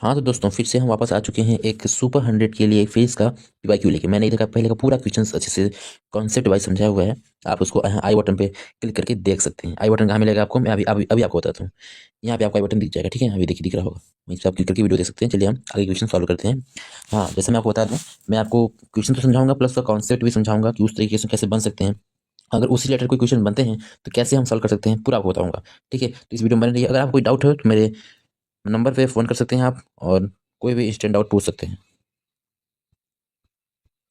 हाँ तो दोस्तों फिर से हम वापस आ चुके हैं एक सुपर 100 के लिए फेस का पीवाईक्यू लेके। मैंने इधर का पहले का पूरा क्वेश्चन अच्छे से कॉन्सेप्ट वाइज समझाया हुआ है। आप उसको यहाँ आई बटन पे क्लिक करके देख सकते हैं। आई बटन कहाँ मिलेगा आपको, मैं अभी आपको बताता हूँ। यहाँ पे आपको आई बटन दिख जाएगा, ठीक है। अभी देखिए दिख रहा होगा, वहीं से आप क्लिक करके वीडियो देख सकते हैं। चलिए हम आगे क्वेश्चन सॉल्व करते हैं। हाँ जैसे मैं आपको बता दूँ, मैं आपको क्वेश्चन तो समझाऊंगा प्लस कॉन्सेप्ट भी समझाऊंगा कि उस तरीके से कैसे बन सकते हैं। अगर उसी रिलेटेड कोई क्वेश्चन बनते हैं तो कैसे हम सॉल्व कर सकते हैं, पूरा आपको बताऊंगा। ठीक है, तो इस वीडियो में बने रहिए। अगर आपको कोई डाउट हो तो मेरे नंबर पे फ़ोन कर सकते हैं आप, और कोई भी इंस्टेंट डाउट पूछ सकते हैं।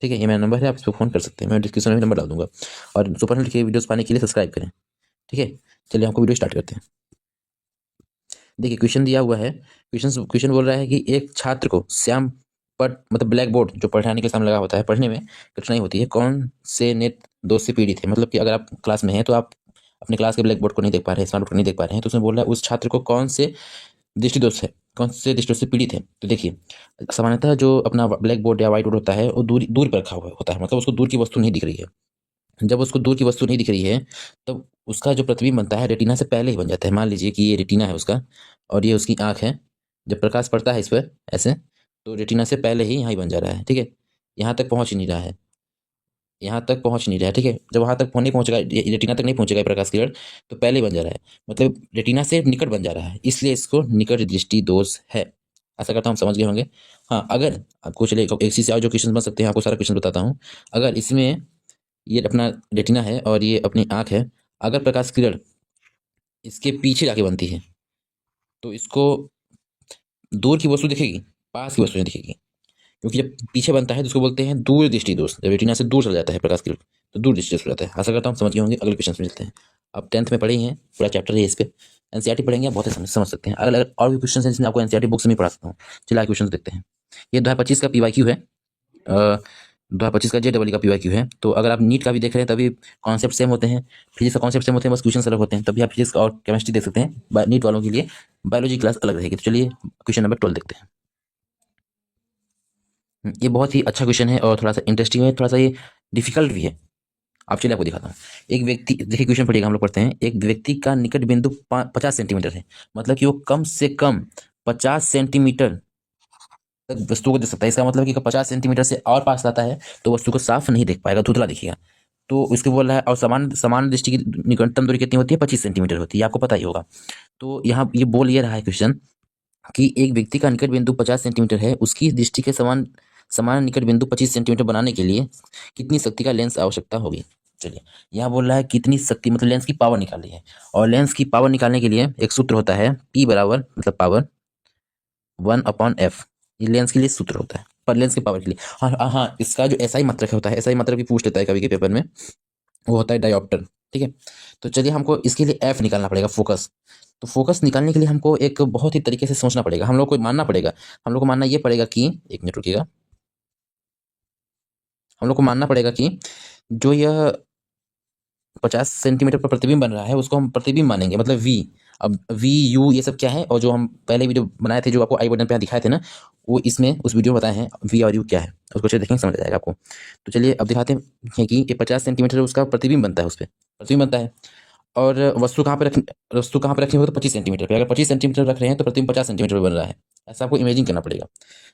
ठीक है, ये मेरा नंबर है, आप इस पर फ़ोन कर सकते हैं। मैं डिस्क्रिप्शन में नंबर डाल दूंगा। और सुपर हिट के वीडियोस पाने के लिए सब्सक्राइब करें। ठीक है, चलिए हमको वीडियो स्टार्ट करते हैं। देखिए क्वेश्चन दिया हुआ है। क्वेश्चन बोल रहा है कि एक छात्र को श्याम पट मतलब ब्लैक बोर्ड जो पढ़ाने के सामने लगा होता है, पढ़ने में कठिनाई होती है, कौन से नेत्र दोष से पीड़ित है। मतलब कि अगर आप क्लास में हैं तो आप अपने क्लास के ब्लैक बोर्ड को नहीं देख पा रहे हैं, स्मार्ट बोर्ड को नहीं देख पा रहे हैं, तो उसमें बोल रहा है उस छात्र को कौन से दृष्टि दोष है, कौन से दृष्टि दोष से पीड़ित है। तो देखिए सामान्यतः जो अपना ब्लैक बोर्ड या व्हाइट बोर्ड होता है वो दूर दूर पर रखा हुआ होता है, मतलब उसको दूर की वस्तु नहीं दिख रही है। जब उसको दूर की वस्तु नहीं दिख रही है तब उसका जो प्रतिबिंब बनता है रेटिना से पहले ही बन जाता है। मान लीजिए कि ये रेटिना है उसका और ये उसकी आंख है। जब प्रकाश पड़ता है इस पर ऐसे, तो रेटिना से पहले ही यहाँ ही बन जा रहा है। ठीक है, यहाँ तक पहुँच ही नहीं रहा है, यहाँ तक पहुँच नहीं रहा है। ठीक है, जब वहाँ तक नहीं पहुँचेगा, रेटिना तक नहीं पहुँचेगा प्रकाश किरण, तो पहले ही बन जा रहा है, मतलब रेटिना से निकट बन जा रहा है, इसलिए इसको निकट दृष्टि दोष है। ऐसा करता हूँ, हम समझ गए होंगे। हाँ, अगर आपको चलिए एक चीज़ से और जो क्वेश्चन बन सकते हैं, आपको सारा क्वेश्चन बताता हूँ। अगर इसमें ये अपना रेटिना है और ये अपनी आँख है, अगर प्रकाश किरण इसके पीछे जाके बनती है तो इसको दूर की वस्तु दिखेगी, पास की वस्तु नहीं दिखेगी। क्योंकि जब पीछे बनता है तो उसको बोलते हैं दूर दृष्टि दोष। जब रेटिना से दूर चला जाता है प्रकाश किरण तो दूर दृष्टि दोष हो जाता है। आशा करता हूँ समझ गए होंगे। अगले क्वेश्चन में मिलते हैं। आप 10th में पढ़े ही हैं, पूरा चैप्टर है इस पे। एनसीईआरटी पढ़ेंगे आप बहुत ही समझ सकते हैं। अगर और भी क्वेश्चन हैं जिसमें आपको एनसीईआरटी बुक से नहीं पढ़ा सकता हूँ। चलिए आगे क्वेश्चन देखते हैं। ये 2025 का पीवाईक्यू है। 2025 का जेडबल का पीवाईक्यू है। तो अगर आप नीट का भी देख रहे हैं तभी कॉन्सेप्ट सेम होते हैं, फिजिक्स का कॉन्सेप्ट सेम होते हैं, बस क्वेश्चन अलग होते हैं। तभी आप फिजिक्स और केमिस्ट्री देख सकते हैं। नीट वालों के लिए बायोलॉजी क्लास अलग रहेगी। तो चलिए क्वेश्चन नंबर 12 देखते हैं। ये बहुत ही अच्छा क्वेश्चन है और थोड़ा सा इंटरेस्टिंग है, थोड़ा सा ये डिफिकल्ट भी है। आप चलिए आपको दिखाता हूँ। एक व्यक्ति, देखिए क्वेश्चन पढ़िएगा, हम लोग पढ़ते हैं। एक व्यक्ति का निकट बिंदु 50 सेंटीमीटर है, मतलब कि वो कम से कम 50 सेंटीमीटर तक वस्तु को देख सकता है। इसका मतलब कि 50 सेंटीमीटर से और पास आता है तो वस्तु को साफ नहीं देख पाएगा, धुंधला दिखेगा। तो इसके बोल रहा है, और समान समान दृष्टि की निकटतम दूरी कितनी होती है, 25 सेंटीमीटर होती है, आपको पता ही होगा। तो यहाँ ये बोल ये रहा है क्वेश्चन कि एक व्यक्ति का निकट बिंदु 50 सेंटीमीटर है, उसकी दृष्टि के समान समान निकट बिंदु 25 सेंटीमीटर बनाने के लिए कितनी शक्ति का लेंस आवश्यकता होगी। चलिए, यहाँ बोल रहा है कितनी शक्ति, मतलब लेंस की पावर निकालनी है। और लेंस की पावर निकालने के लिए एक सूत्र होता है, P बराबर मतलब पावर 1/f। ये लेंस के लिए सूत्र होता है, पर लेंस की पावर के लिए। हाँ हाँ हाँ, इसका जो एसआई मात्रक होता है, एसआई मात्रक भी पूछ लेता है कभी के पेपर में, वो होता है डायोप्टर। ठीक है, तो चलिए हमको इसके लिए एफ निकालना पड़ेगा, फोकस। तो फोकस निकालने के लिए हमको एक बहुत ही तरीके से सोचना पड़ेगा, हम लोग को मानना पड़ेगा। हम लोग को मानना ये पड़ेगा कि, एक मिनट रुकिएगा, हम लोग को मानना पड़ेगा कि जो यह 50 सेंटीमीटर पर प्रतिबिंब बन रहा है उसको हम प्रतिबिंब मानेंगे, मतलब वी। अब वी यू ये सब क्या है, और जो हम पहले वीडियो बनाए थे जो आपको आई बटन पे दिखाए थे ना, वो इसमें उस वीडियो में बताए हैं वी और यू क्या है, उसको चलिए देखेंगे, समझ आ जाएगा आपको। तो चलिए अब दिखाते हैं कि ये 50 सेंटीमीटर उसका प्रतिबिंब बनता है, उस पर प्रतिबिंब बनता है। और वस्तु कहाँ पर रखनी हो, तो 25 सेंटीमीटर पे। अगर 25 सेंटीमीटर रख रहे हैं तो प्रतिबिंब 50 सेंटीमीटर पे बन रहा है। ऐसा आपको इमेजिन करना पड़ेगा,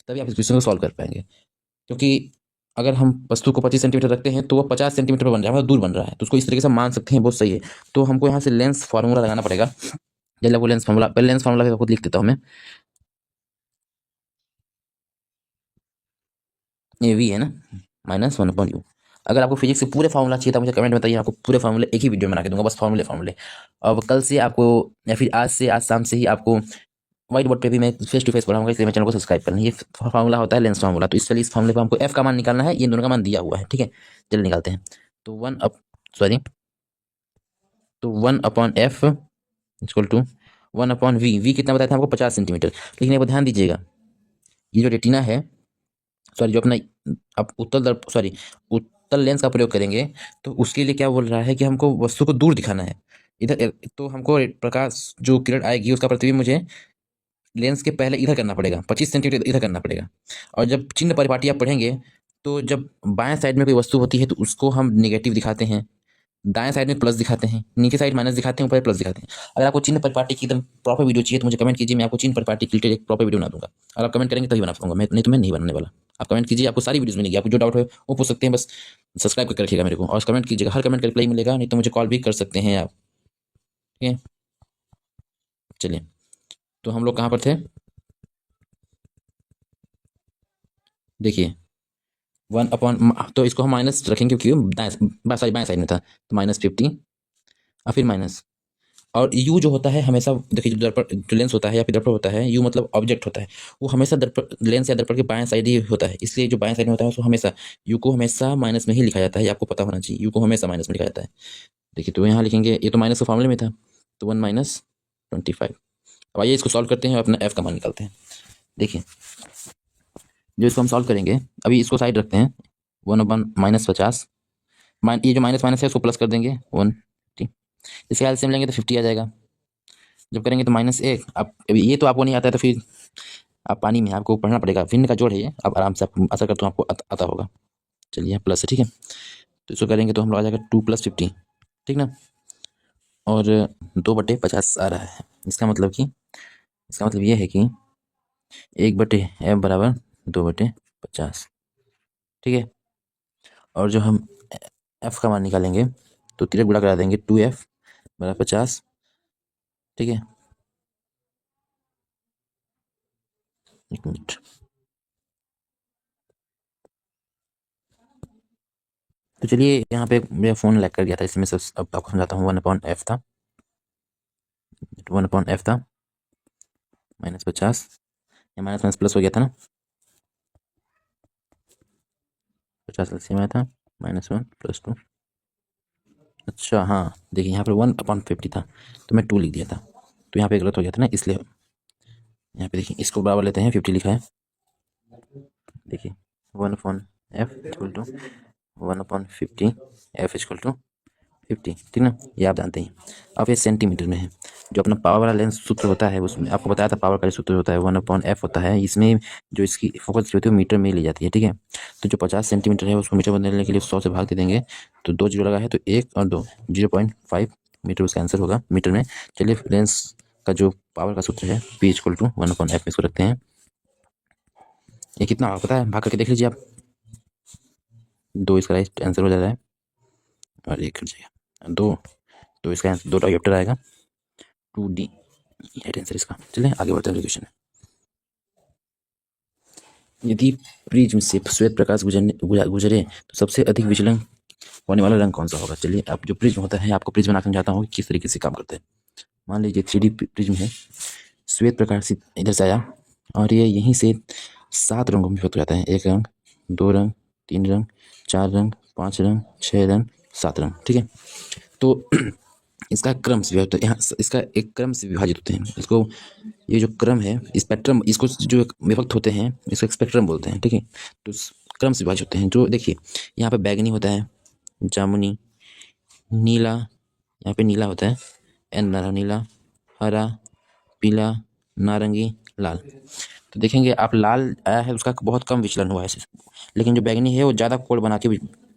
तभी आप इस क्वेश्चन को सॉल्व कर पाएंगे। क्योंकि अगर हम वस्तु को 25 सेंटीमीटर रखते हैं तो वो 50 सेंटीमीटर पर बन रहा है, मतलब दूर बन रहा है, तो उसको इस तरीके से मान सकते हैं, बहुत सही है। तो हमको यहाँ से लेंस फार्मूला लगाना पड़ेगा। चलिए आपको लेंस फार्मूला, पहले लेंस फार्मूला खुद लिख देता हूँ मैं। ये वी है ना, -1/u। अगर आपको फिजिक्स से पूरे फार्मूला चाहिए तो मुझे कमेंट में बताइए, आपको पूरे फार्मूले एक ही वीडियो में बना के दूंगा, बस फार्मूले फार्मूले। अब कल से आपको, या फिर आज शाम से ही आपको व्हाइट बोर्ड पे भी मैं फेस टू फेस पढ़ाऊंगा, इसलिए मेरे चैनल को सब्सक्राइब करना। ये फार्मूला होता है लेंस फार्मूला। तो इस फार्मूले पर हमको एफ का मान निकालना है, ये दोनों का मान दिया हुआ है। ठीक है, चलिए निकालते हैं। तो 1/f equal to 1/v। We कितना बताया था आपको, 50 सेंटीमीटर। लेकिन एक बार ध्यान दीजिएगा, ये जो रेटिना है, सॉरी जो अपना, आप उत्तल लेंस का प्रयोग करेंगे तो उसके लिए क्या बोल रहा है कि हमको वस्तु को दूर दिखाना है। इधर तो हमको प्रकाश जो किरण आएगी उसका प्रतिबिंब मुझे लेंस के पहले इधर करना पड़ेगा, 25 सेंटीमीटर इधर करना पड़ेगा। और जब चिन्ह परिपाटी आप पढ़ेंगे तो जब बाएं साइड में कोई वस्तु होती है तो उसको हम नेगेटिव दिखाते हैं, दाएं साइड में प्लस दिखाते हैं, नीचे साइड माइनस दिखाते हैं, ऊपर प्लस दिखाते हैं। अगर आपको चिन्ह परिपाटी की एकदम प्रॉपर वीडियो चाहिए तो मुझे कमेंट कीजिए, मैं आपको चिन्ह परिपाटी की एक प्रॉपर वीडियो बना दूंगा। अगर आप कमेंट करेंगे तभी बना पाऊंगा मैं, नहीं तो मैं नहीं बनाने वाला। आप कमेंट कीजिए, आपको सारी वीडियोस मिलेगी, आपको जो डाउट है वो पूछ सकते हैं, बस सब्सक्राइब करके रखिएगा मेरे को और कमेंट कीजिएगा, हर कमेंट का रिप्लाई मिलेगा, नहीं तो मुझे कॉल भी कर सकते हैं आप। ठीक है, चलिए तो हम लोग कहाँ पर थे, देखिए 1/, तो इसको हम माइनस रखेंगे क्योंकि बाएं साइड में था, तो -50 और फिर माइनस। और यू जो होता है हमेशा, देखिए जो दर्पण जो लेंस होता है या फिर दर्पण होता है, यू मतलब ऑब्जेक्ट होता है, वो हमेशा दर्पण लेंस या दर्पण के बाएं साइड ही होता है, इसलिए जो बाएं साइड में होता है उसको हमेशा यू को हमेशा माइनस में ही लिखा जाता है, ये आपको पता होना चाहिए, यू को हमेशा माइनस में लिखा जाता है। देखिए तो यहाँ लिखेंगे, ये तो माइनस के फॉर्मूले में था, तो 1 - 25। अब आइए इसको सॉल्व करते हैं और अपना एफ का मान निकालते हैं। देखिए जो इसको हम सॉल्व करेंगे, अभी इसको साइड रखते हैं, 1/-50, ये जो माइनस माइनस है उसको प्लस कर देंगे 150, इसके एलसीएम लेंगे तो 50 आ जाएगा। जब करेंगे तो -1, अब ये तो आपको नहीं आता है तो फिर आप पानी में, आपको पढ़ना पड़ेगा, भिन्न का जोड़ है ये, अब आराम से आप आशा करता हूँ आपको आता होगा। चलिए प्लस है, ठीक है, तो इसको करेंगे तो हम लोग आ जाएगा 2 + 50, ठीक ना, और 2/50 आ रहा है। इसका मतलब ये है कि 1/f बराबर 2/50, ठीक है। और जो हम एफ का मान निकालेंगे तो तिरक गुणा करा देंगे, 2f बराबर 50, ठीक है। एक मिनट, तो चलिए यहाँ पे मेरा फ़ोन लैग कर गया था, इसमें से अब आपको समझाता हूँ। 1/f था, 1/f था, -50, या माइनस माइनस प्लस हो गया था ना, 50 एलसीएम आया था, -1 + 2। अच्छा हाँ, देखिए यहाँ पर 1/50 था तो मैं 2 लिख दिया था, तो यहाँ पे गलत हो गया था ना, इसलिए यहाँ पे देखिए इसको बराबर लेते हैं, 50 लिखा है, देखिए 1/f = 1/50, f = 50, ठीक ना, ये आप जानते हैं। अब ये सेंटीमीटर में है, जो अपना पावर वाला लेंस सूत्र होता है उसमें आपको बताया था, पावर का सूत्र होता है 1/f होता है, इसमें जो इसकी फोकस होती है वो मीटर में ली जाती है, ठीक है। तो जो 50 सेंटीमीटर है उसको मीटर में बदलने के लिए 100 से भाग दे देंगे, तो 2 जीरो लगा है तो 1 और 2, 0.5 मीटर उसका आंसर होगा मीटर में। चलिए लेंस का जो पावर का सूत्र है P = 1/f, इसको रखते हैं। ये कितना होगा पता है, भाग करके देख लीजिए आप, 2 इसका राइट आंसर हो जा रहा है, और 1 कट जाएगा 2, तो इसका आंसर 2 डायोप्टर आएगा, 2D राइट आंसर इसका। चलिए आगे बढ़ते हैं क्वेश्चन। यदि प्रिज्म से श्वेत प्रकाश गुजरे तो सबसे अधिक विचलन होने वाला रंग कौन सा होगा। चलिए अब जो प्रिज्म होता है, आपको प्रिज्म बना समझाता हूँ किस तरीके से काम करता है। मान लीजिए 3D प्रिज्म है, श्वेत प्रकाश इधर से आया और ये यहीं से 7 रंगों में विभक्त हो जाता है, 1 रंग, 2 रंग, 3 रंग, 4 रंग, 5 रंग, 6 रंग, 7 रंग, ठीक है। तो इसका क्रम से विभाजित, यहाँ इसका एक क्रम से विभाजित होते हैं, इसको ये जो क्रम है स्पेक्ट्रम, इसको जो विभक्त होते हैं इसको स्पेक्ट्रम बोलते हैं, ठीक है। तो क्रम से विभाजित होते हैं, जो देखिए यहाँ पे बैगनी होता है, जामुनी, नीला, यहाँ पे नीला होता है, नीला, हरा, पीला, नारंगी, लाल। तो देखेंगे आप लाल आया है उसका बहुत कम विचलन हुआ है, लेकिन जो बैगनी है वो ज़्यादा कोण बना के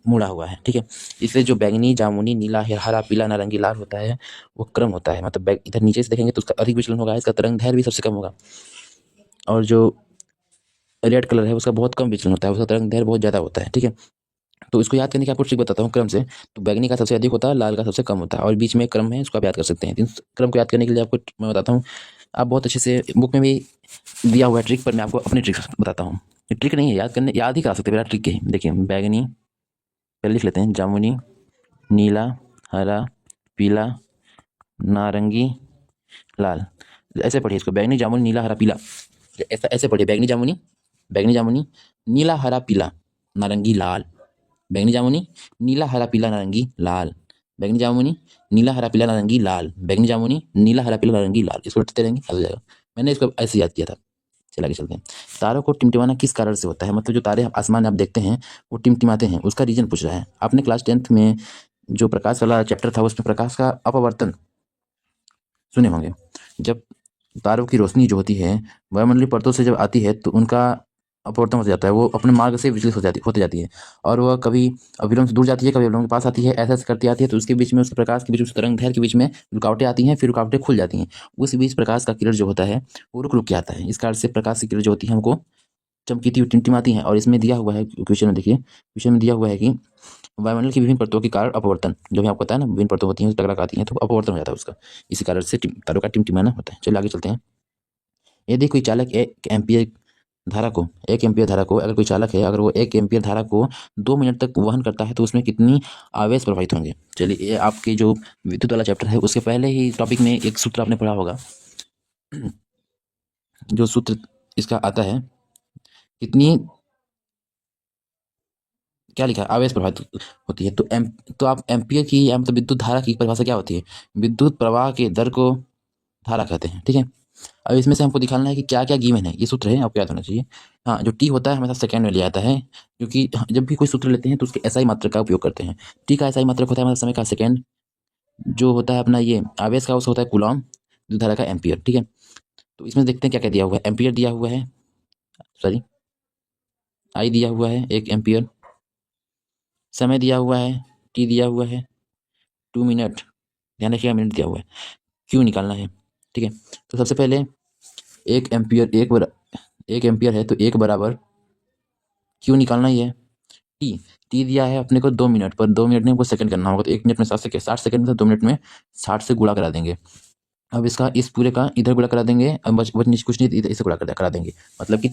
मुड़ा हुआ है, ठीक है। इसलिए जो बैगनी, जामुनी, नीला, हरा, पीला, नारंगी, लाल होता है वो क्रम होता है, मतलब इधर नीचे से देखेंगे तो उसका अधिक विचलन होगा, इसका तरंग दैर्ध्य भी सबसे कम होगा। और जो रेड कलर है उसका बहुत कम विचलन होता है, उसका तरंग दैर्ध्य बहुत ज़्यादा होता है, ठीक है। तो इसको याद करने की आपको ट्रिक बताता हूँ क्रम से। तो बैगनी का सबसे अधिक होता है, लाल का सबसे कम होता है, और बीच में क्रम है, इसको आप याद कर सकते हैं। इन क्रम को याद करने के लिए आपको मैं बताता हूँ, आप बहुत अच्छे से बुक में भी दिया हुआ है ट्रिक, पर मैं आपको अपनी ट्रिक बताता हूँ। ये ट्रिक नहीं है, याद ही करा सकते मेरा ट्रिक है। देखिए बैगनी पहले लिख लेते हैं, जामुनी, नीला, हरा, पीला, नारंगी, लाल। ऐसे पढ़िए इसको, बैगनी, जामुनी, नीला, हरा, पीला, ऐसे पढ़िए, बैगनी जामुनी, नीला, हरा, पीला, नारंगी, लाल, बैगनी जामुनी, नीला, हरा, पीला, नारंगी, लाल, बैगनी जामुनी, नीला, हरा, पीला, नारंगी, लाल, बैगनी जामुनी, नीला, हरा, पीला, नारंगी, लाल। इसको रटते रहेंगे, याद हो जाएगा। मैंने इसको ऐसे याद किया था। चला आगे चलते हैं। तारों को टिमटिमाना किस कारण से होता है, मतलब जो तारे आसमान में आप देखते हैं वो टिमटिमाते हैं, उसका रीजन पूछ रहा है। आपने क्लास 10th में जो प्रकाश वाला चैप्टर था उसमें प्रकाश का अपवर्तन सुने होंगे। जब तारों की रोशनी जो होती है वायुमंडलीय परतों से जब आती है तो उनका अपवर्तन होता जाता है, वो अपने मार्ग से विचलित होती जाती है, और वह कभी अविलोम से दूर जाती है, कभी अविलोम के पास आती है, ऐसा करती आती है। तो उसके बीच में, उसके प्रकाश के बीच, उस तरंग दैर्घ्य के बीच में रुकावटें आती हैं, फिर रुकावटें खुल जाती हैं। उस बीच प्रकाश का किरण जो होता है वो रुक रुक के आता है। इस कारण से प्रकाश की किरण जो होती है हमको चमकीती हुई टिमटिमाती हैं। और इसमें दिया हुआ है क्वेश्चन में, देखिए क्वेश्चन में दिया हुआ है कि वायुमंडल की विभिन्न परतों के कारण अपवर्तन, जो भी आपको पता है ना, विभिन्न परतों होती हैं, टकरा आती हैं, तो अपवर्तन हो जाता है उसका। इसी कारण से तारों का टिमटिमाना होता है। चलिए आगे चलते हैं। यदि कोई चालक 1 एम्पियर धारा को अगर कोई चालक है, अगर वो 1 एम्पियर धारा को 2 मिनट तक वहन करता है तो उसमें कितनी आवेश प्रवाहित होंगे। चलिए, ये आपके जो विद्युत वाला चैप्टर है उसके पहले ही टॉपिक में एक सूत्र आपने पढ़ा होगा। जो सूत्र इसका आता है, कितनी क्या लिखा है, आवेश प्रवाहित होती है। तो आप एम्पियर की या मतलब विद्युत धारा की परिभाषा क्या होती है? विद्युत प्रवाह के दर को धारा कहते हैं, ठीक है। अब इसमें से हमको दिखाना है कि क्या क्या गिवन है। ये सूत्र है, आपको याद होना चाहिए। हाँ, जो टी होता है हमेशा सेकंड में लिया जाता है, क्योंकि जब भी कोई सूत्र लेते हैं तो उसके एसआई मात्रक का उपयोग करते हैं। टी का एसआई मात्रक होता है मतलब समय का सेकंड, जो होता है अपना ये आवेश का उसका होता है कूलॉम, विद्युत धारा का एम्पियर, ठीक है। तो इसमें देखते हैं क्या क्या दिया हुआ है। एम्पियर दिया हुआ है, सॉरी आई दिया हुआ है 1 एम्पियर, समय दिया हुआ है टी दिया हुआ है 2 मिनट, ध्यान रखिएगा मिनट दिया हुआ है, क्यू निकालना है, ठीक है। तो सबसे पहले 1 एम्पियर है तो 1 = क्यू निकालना ही है। टी टी दिया है अपने को 2 मिनट, पर 2 मिनट में हमको सेकंड करना होगा, तो 1 मिनट में 60 सेकंड में 2 मिनट में 60 से गुणा करा देंगे। अब इसका इस पूरे का इधर गुणा करा देंगे, अब बच नीचे कुछ नहीं, इधर इसे गुणा करा देंगे, मतलब कि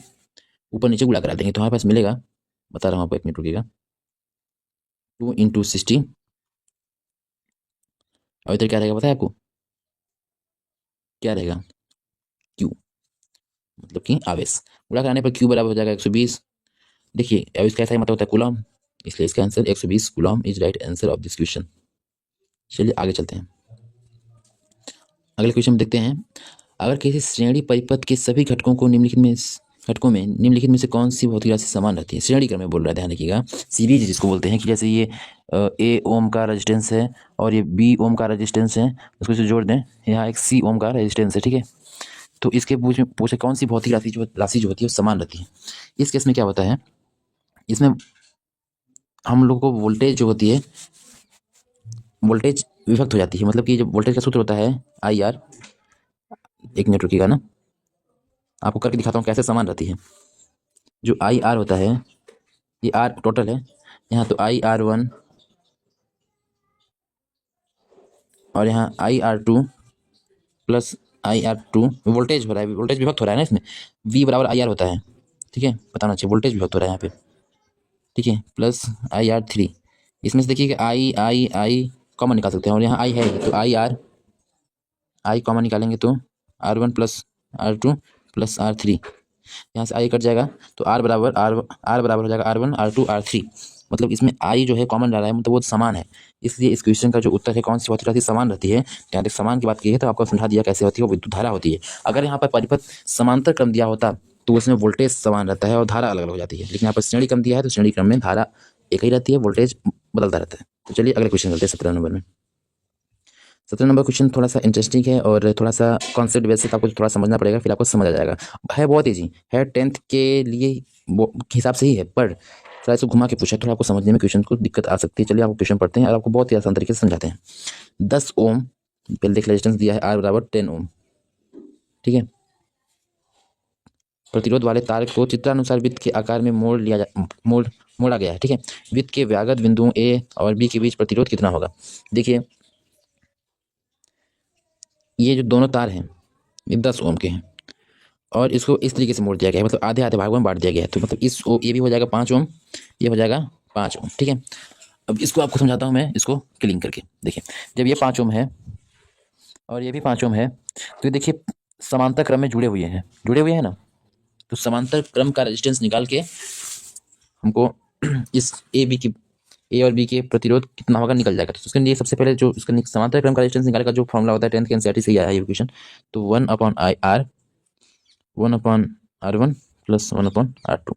ऊपर नीचे गुणा करा देंगे। तो हमारे पास मिलेगा, बता रहा हूँ आपको, 1 मिनट रुकिएगा, 2 × 60, और इधर क्या रहेगा पता है आपको? क्या रहेगा? क्यू, मतलब कि आवेश। गुणा कराने पर क्यू बराबर हो जाएगा 120। देखिए अब इसका ऐसा ही मतलब होता है कूलॉम, इसलिए इसका answer 120 Coulomb is right answer of this question. चलिए आगे चलते हैं। अगले क्वेश्चन में देखते हैं, अगर किसी श्रेणी परिपथ के सभी घटकों में निम्नलिखित में से कौन सी भौतिक राशि समान रहती है? श्रेणी क्रम में बोल रहा है, ध्यान रखिएगा। सीरीज जिसको बोलते हैं, कि जैसे ये ए ओम का रेजिस्टेंस है और ये बी ओम का रेजिस्टेंस है, उसको से जोड़ दें, यहाँ एक सी ओम का रेजिस्टेंस है, ठीक है। तो इसके पूछे कौन सी भौतिक राशि जो होती है वो समान रहती है। इस केस में क्या होता है, इसमें हम लोग को वोल्टेज जो होती है, वोल्टेज विभक्त हो जाती है। मतलब कि जब वोल्टेज का सूत्र होता है IR, 1 मिनट रुकिएगा ना, आपको करके दिखाता हूँ कैसे समान रहती है। जो IR होता है, ये R टोटल है यहाँ, तो IR1 और यहाँ IR2 प्लस IR2, वोल्टेज हो रहा है, वोल्टेज विभक्त हो रहा है ना इसमें, V = IR होता है, ठीक है, बताना चाहिए, वोल्टेज विभक्त हो रहा है यहाँ पे, ठीक है, प्लस IR3। इसमें से देखिए कि I कॉमन निकाल सकते हैं, और यहाँ I है तो I कॉमन निकालेंगे तो R1 + R2 + R3, यहाँ से I कट जाएगा तो R बराबर हो जाएगा R1 R2 R3। मतलब इसमें I जो है कॉमन रह रहा है, मतलब वो समान है। इसलिए इस क्वेश्चन का जो उत्तर है, कौन सी भौतिक राशि समान रहती है, यहाँ तक समान की बात की है तो आपको समझा दिया कैसे होती है, वो विद्युत धारा होती है। अगर यहाँ पर परिपथ समांतर क्रम दिया होता तो उसमें वोल्टेज समान रहता है और धारा अलग अलग हो जाती है, लेकिन यहाँ पर श्रेणी क्रम दिया है तो श्रेणी क्रम में धारा एक ही रहती है, वोल्टेज बदलता रहता है। तो चलिए अगले क्वेश्चन चलते हैं 17 नंबर में। 17 नंबर क्वेश्चन थोड़ा सा इंटरेस्टिंग है और थोड़ा सा कॉन्सेप्ट बेसिक आपको थोड़ा समझना पड़ेगा, फिर आपको समझ आ जाएगा। है बहुत ईजी है, 10th के लिए हिसाब से ही है, पर थोड़ा इसको घुमा के पूछा, थोड़ा आपको समझने में क्वेश्चन को दिक्कत आ सकती है। चलिए आपको क्वेश्चन पढ़ते हैं और आपको बहुत ही आसान तरीके से समझाते हैं। 10 ओम, पहले देख रेजिस्टेंस दिया है R = 10 ओम, ठीक है। प्रतिरोध वाले तार को चित्रानुसार वृत्त के आकार में मोड़ा गया है, ठीक है। वृत्त के व्यागत बिंदुओं A और B के बीच प्रतिरोध कितना होगा? देखिए ये जो दोनों तार हैं ये 10 ओम के हैं और इसको इस तरीके से मोड़ दिया गया है, मतलब आधे आधे भागों में बांट दिया गया है। तो मतलब ये भी हो जाएगा 5 ओम, ये हो जाएगा 5 ओम, ठीक है। अब इसको आपको समझाता हूँ मैं, इसको क्लिंग करके। देखिए जब ये 5 ओम है और ये भी 5 ओम है, तो ये देखिए समांतर क्रम में जुड़े हुए हैं ना, तो समांतर क्रम का रेजिस्टेंस निकाल के हमको इस ए और बी के प्रतिरोध कितना होगा निकल जाएगा। तो उसके लिए सबसे पहले जो उसका समांतर क्रम का रेजिस्टेंस निकालने का जो फॉर्मूला होता है 10th के एनसीईआरटी से ही आया है ये इक्वेशन, तो 1/IR 1/R1 + 1/R2,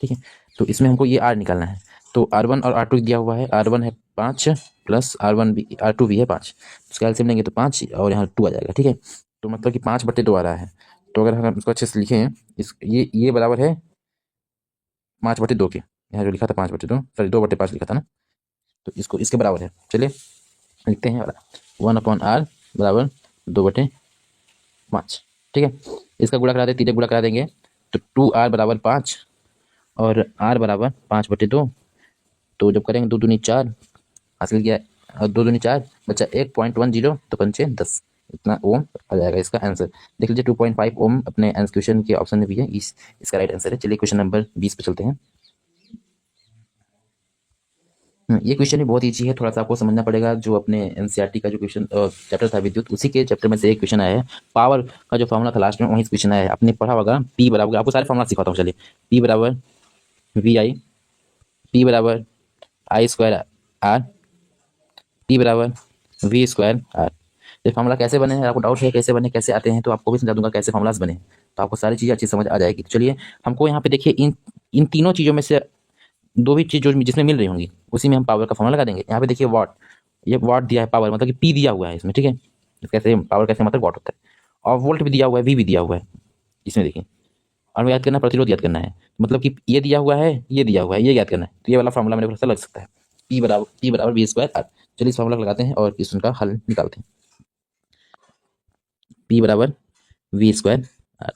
ठीक है। तो इसमें हमको ये R निकालना है, तो R1 और R2 दिया हुआ है, R1 है 5 प्लस R2 भी है 5, उसका एलसीएम लेंगे तो 5 और यहाँ 2 आ जाएगा, ठीक है। तो मतलब कि 5/2 आ रहा है। तो अगर हम उसको अच्छे से लिखें, ये बराबर है 5/2 के, यहाँ जो लिखा था 5/2, सॉरी 2/5 लिखा था ना, तो इसको इसके बराबर है। चलिए लिखते हैं 1/r बराबर 2/5। ठीक है, इसका गुणा करा दे, तीजे गुणा करा देंगे तो 2r बराबर 5 और r बराबर 5/2। तो जब करेंगे 2 दूनी 4 हासिल किया, और 2 दूनी 4 बच्चा 1.10, तो 5×10 इतना ओम आ जाएगा इसका आंसर। देख लीजिए 2.5 ओम अपने क्वेश्चन के ऑप्शन में भी है, इसका राइट आंसर है। चलिए क्वेश्चन नंबर 20 पे चलते हैं। ये क्वेश्चन भी बहुत ईजी है, थोड़ा सा आपको समझना पड़ेगा। जो अपने एनसीईआरटी का जो क्वेश्चन चैप्टर था विद्युत, उसी के चैप्टर में से एक क्वेश्चन आया है। पावर का जो फॉर्मूला था लास्ट में, वहीं से क्वेश्चन आया है। आपने पढ़ा होगा पी बराबर, आपको सारे फॉर्मूला सिखाता हूँ। चलिए पी बराबर वी आई, पी बराबर I² आर, पी बराबर V² आर। ये फार्मूला कैसे बने हैं, आपको डाउट है कैसे बने, कैसे आते हैं, तो आपको भी समझा दूंगा कैसे फार्मूलाज बने, तो आपको सारी चीज़ें अच्छी समझ आ जाएगी। तो चलिए हमको यहाँ पे देखिए इन इन तीनों चीज़ों में से दो भी चीज़ जो जिसमें मिल रही होंगी, उसी में हम पावर का फॉर्मूला लगा देंगे। यहाँ पे देखिए वाट, ये वाट दिया है, पावर मतलब कि पी दिया हुआ है इसमें। ठीक है, कैसे पावर कैसे मतलब वाट होता है, और वोल्ट भी दिया हुआ है, वी भी दिया हुआ है इसमें देखिए। और याद करना, प्रतिरोध याद करना है, मतलब कि ये दिया हुआ है, ये दिया हुआ है, ये याद करना है। तो ये वाला फॉर्मूला मेरे को ऐसा लग सकता है, P बराबर V² आर। चलिए इस फॉर्मूला लगाते हैं और क्वेश्चन का हल निकालते हैं। P बराबर V² आर,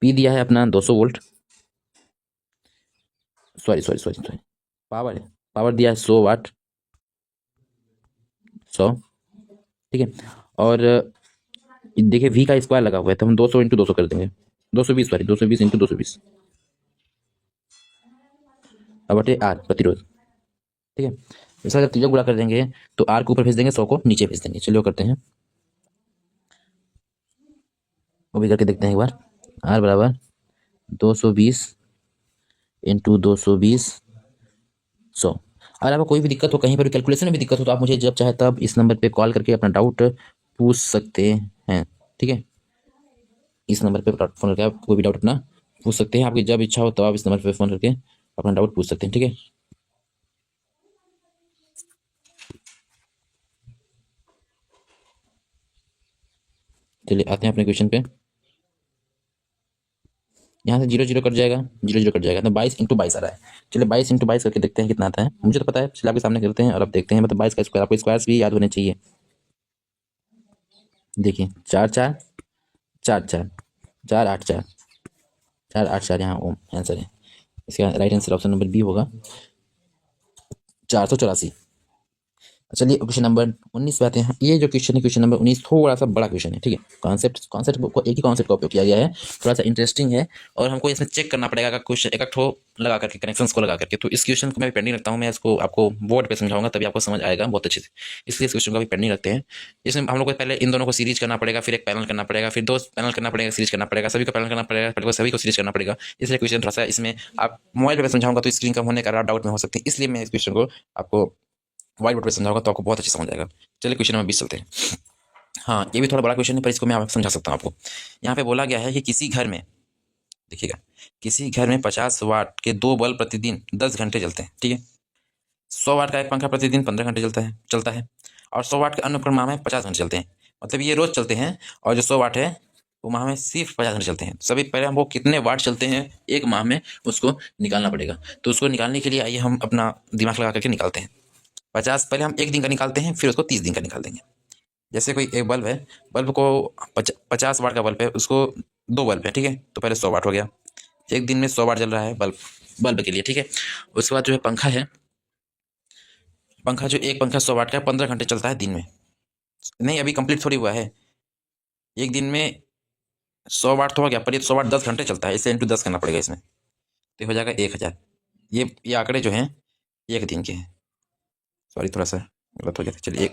P दिया है अपना 200 वोल्ट, सॉरी पावर, पावर दिया है 100 वाट, 100। ठीक है, और देखिए V का स्क्वायर लगा हुआ है, तो हम 200 × 200 कर देंगे, 220 सॉरी 220 × 220 अब बटे आर प्रतिरोध। ठीक है, इसका जब तीजा गुणा कर देंगे तो आर को ऊपर भेज देंगे, 100 को नीचे भेज देंगे। चलिए वो करते हैं, वो भी करके देखते हैं एक बार। आर बराबर 220 × 220 100। अगर आपको कोई भी दिक्कत हो, कहीं पर भी कैलकुलेशन में भी दिक्कत हो, तो आप मुझे जब चाहे तब इस नंबर पे कॉल करके अपना डाउट पूछ सकते हैं। ठीक है, इस नंबर पे फ़ोन करके आप कोई भी डाउट अपना पूछ सकते हैं। आपकी जब इच्छा हो तो आप इस नंबर पे फ़ोन करके अपना डाउट पूछ सकते हैं। ठीक है, चलिए आते हैं अपने क्वेश्चन पे। यहाँ से 0 0 कट जाएगा, 0 0 कट जाएगा, तो 22 × 22 आ रहा है। चलिए 22 × 22 करके देखते हैं कितना आता है। मुझे तो पता है, चलिए आपके सामने करते हैं और अब देखते हैं। मतलब 22 का स्क्वायर, आपको स्क्वायर्स भी याद होने चाहिए। देखिए 4 4 4 4 4 8 4 4 8 4, यहाँ ओम आंसर है। इसका right answer option number B होगा, 484। चलिए क्वेश्चन नंबर 19 पे आते हैं। ये जो क्वेश्चन है, क्वेश्चन नंबर 19 थोड़ा सा बड़ा क्वेश्चन है। ठीक है, कॉन्सेप्ट कॉन्सेप्ट को एक ही कॉन्सेप्ट का उपयोग किया गया है, थोड़ा सा इंटरेस्टिंग है, और हमको इसमें चेक करना पड़ेगा का क्वेश्चन एक एक ठो लगा करके, कनेक्शंस को लगा करके। तो इस क्वेश्चन को मैं पेंडिंग रखता हूँ, मैं इसको आपको बोर्ड पे समझाऊंगा, तभी आपको समझ आएगा बहुत अच्छे से। इसलिए इस क्वेश्चन को भी पेंडिंग रखते हैं। इसमें हम लोग को पहले इन दोनों को सीरीज करना पड़ेगा, फिर एक पैनल करना पड़ेगा, फिर 2 पैनल करना पड़ेगा, सीरीज करना पड़ेगा, सभी को पैनल करना पड़ेगा, पहले सभी को सीरीज करना पड़ेगा। इसलिए क्वेश्चन थोड़ा सा इसमें आप मोबाइल पे समझाऊंगा तो स्क्रीन कम होने का डाउट में हो सकती है, इसलिए मैं इस क्वेश्चन को आपको व्हाइट बोर्ड पे समझाऊंगा तो आपको बहुत अच्छे समझ आएगा। चलिए क्वेश्चन नंबर 20 चलते हैं। हाँ, ये भी थोड़ा बड़ा क्वेश्चन है, पर इसको मैं आपको समझा सकता हूँ आपको। यहाँ पे बोला गया है कि किसी घर में, देखिएगा, किसी घर में 50 वाट के 2 बल्ब प्रतिदिन 10 घंटे जलते हैं। ठीक है, 100 वाट का एक पंखा प्रतिदिन 15 घंटे चलता है, और 100 वाट का अन्य उपकरण माह में 50 घंटे चलते हैं। मतलब ये रोज चलते हैं, और जो 100 वाट है वो माह में सिर्फ 50 घंटे चलते हैं। सभी पहले हमको कितने वाट चलते हैं एक माह में, उसको निकालना पड़ेगा। तो उसको निकालने के लिए आइए हम अपना दिमाग लगा करके निकालते हैं। 50 पहले हम एक दिन का निकालते हैं, फिर उसको 30 दिन का निकाल देंगे। जैसे कोई एक बल्ब है, बल्ब को 50 वाट का बल्ब है, उसको 2 बल्ब है। ठीक है, तो पहले 100 वाट हो गया, एक दिन में 100 वाट जल रहा है बल्ब बल्ब के लिए। ठीक है, उसके बाद जो है पंखा है, पंखा जो एक पंखा 100 वाट का 15 घंटे चलता है दिन में। नहीं, अभी कंप्लीट थोड़ी हुआ है, एक दिन में 100 वाट तो हो गया, पर ये 100 वाट 10 घंटे चलता है, इसे इंटू 10 करना पड़ेगा इसमें, तो हो जाएगा 1000। ये आंकड़े जो हैं एक दिन के हैं। सॉरी, थोड़ा सा गलत हो गया था। चलिए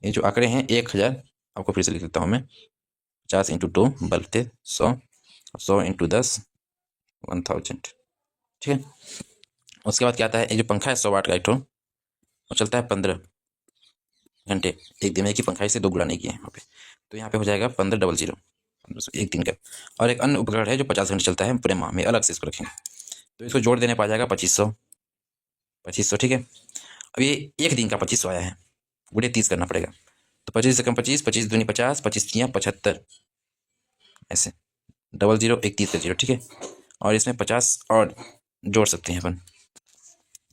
ये जो आंकड़े हैं 1000, आपको फिर से लिख लेता हूँ मैं। 50 × 2 बल्ब थे 100, 100 × 10 1000। ठीक है, उसके बाद क्या आता है, ये जो पंखा है 100 वाट का एक ठो, वो चलता है 15 घंटे एक दिन में। एक ही पंखा, इसे 2 गुणा नहीं किए यहाँ पे, तो यहाँ पे हो जाएगा 1500 एक दिन का। और एक अन्य उपकरण है जो 50 घंटे चलता है पूरे माह में, अलग से इसको रखेंगे, तो इसको जोड़ देने पा जाएगा 2500। 2500 ठीक है, अब ये एक दिन का 2500 आया है, गुणे 30 करना पड़ेगा। तो 25 से कम 25, 25 दूनी 50, 25 तियाँ 75, ऐसे 00 1 30 0। ठीक है, और इसमें 50 और जोड़ सकते हैं अपन।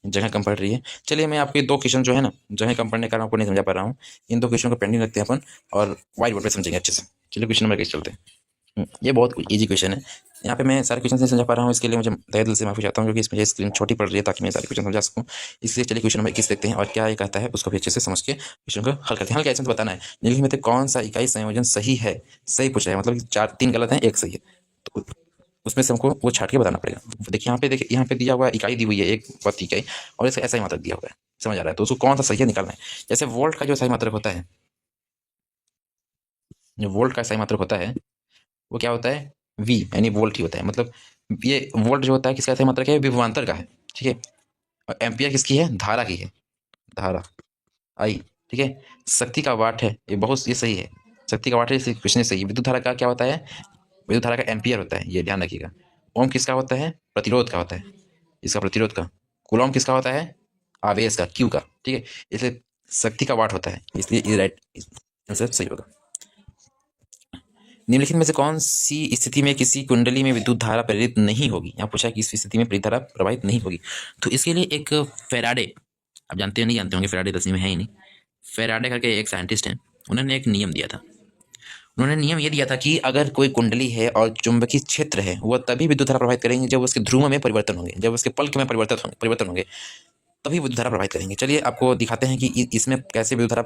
जगह कम पड़ रही है। चलिए मैं आपके 2 क्वेश्चन जो है ना, जगह कम पड़ने के कारण आपको नहीं समझा पा रहा हूँ, इन 2 क्वेश्चन को पेंडिंग रखते हैं अपन और व्हाइट बोर्ड पे समझेंगे अच्छे से। चलिए क्वेश्चन नंबर 21 चलते हैं। ये बहुत ईजी क्वेश्चन है। यहाँ पे मैं सारे क्वेश्चन नहीं समझा पा रहा हूँ, इसके लिए मुझे तहे दिल से माफी चाहता हूँ, क्योंकि इसमें स्क्रीन छोटी पड़ रही है ताकि मैं सारे क्वेश्चन समझा सकूँ। इसलिए चलिए क्वेश्चन नंबर 21 देखते हैं और क्या ये कहता है उसको भी अच्छे से समझ के क्वेश्चन को हल करते हैं। हल कैसे तो बताना है, निम्नलिखित में से कौन सा इकाई संयोजन सही है, सही पूछ रहा है, मतलब 3 गलत है 1 सही है, तो उसमें से हमको वो छाट के बताना पड़ेगा। देखिए यहाँ पे दिया हुआ इकाई दी हुई है 1 व इकाई, और इसका ऐसा ही मात्रक दिया हुआ है, समझ आ रहा है, तो उसको कौन सा सही है निकालना है। जैसे वोल्ट का जो सही मात्रक होता है, जो वोल्ट का सही मात्रक होता है वो क्या होता है, वी यानी वोल्ट ही होता है। मतलब ये वोल्ट जो होता है किसका सही मात्रक है, विभवांतर का है, ठीक है। और एम्पियर किसकी है, धारा की है, धारा आई, ठीक है। शक्ति का वाट है, ये सही है, शक्ति का वाट है, इस क्वेश्चन सही है। विद्युत धारा का क्या होता है, विद्युत धारा का एम्पियर होता है, ये ध्यान रखिएगा। ओम किसका होता है, प्रतिरोध का होता है, इसका प्रतिरोध का। कूलॉम किसका होता है, आवेश का, क्यू का, ठीक है। इसलिए शक्ति का वाट होता है, इसलिए ये राइट आंसर सही होगा। निम्नलिखित में से कौन सी स्थिति में किसी कुंडली में विद्युत धारा प्रेरित नहीं होगी। यहाँ पूछा कि इस स्थिति में विद्युत धारा प्रवाहित नहीं होगी, तो इसके लिए एक फेराडे, आप जानते हैं नहीं जानते होंगे, फेराडे 10वीं में है ही नहीं। फेराडे करके एक साइंटिस्ट हैं, उन्होंने एक नियम दिया था। उन्होंने नियम ये दिया था कि अगर कोई कुंडली है और चुंबकीय क्षेत्र है, वह तभी विद्युत धारा प्रवाहित करेंगे जब उसके ध्रुव में परिवर्तन होंगे, जब उसके पल्क में परिवर्तन होंगे, तभी विद्युत धारा प्रवाहित करेंगे। चलिए आपको दिखाते हैं कि इसमें कैसे विद्युत धारा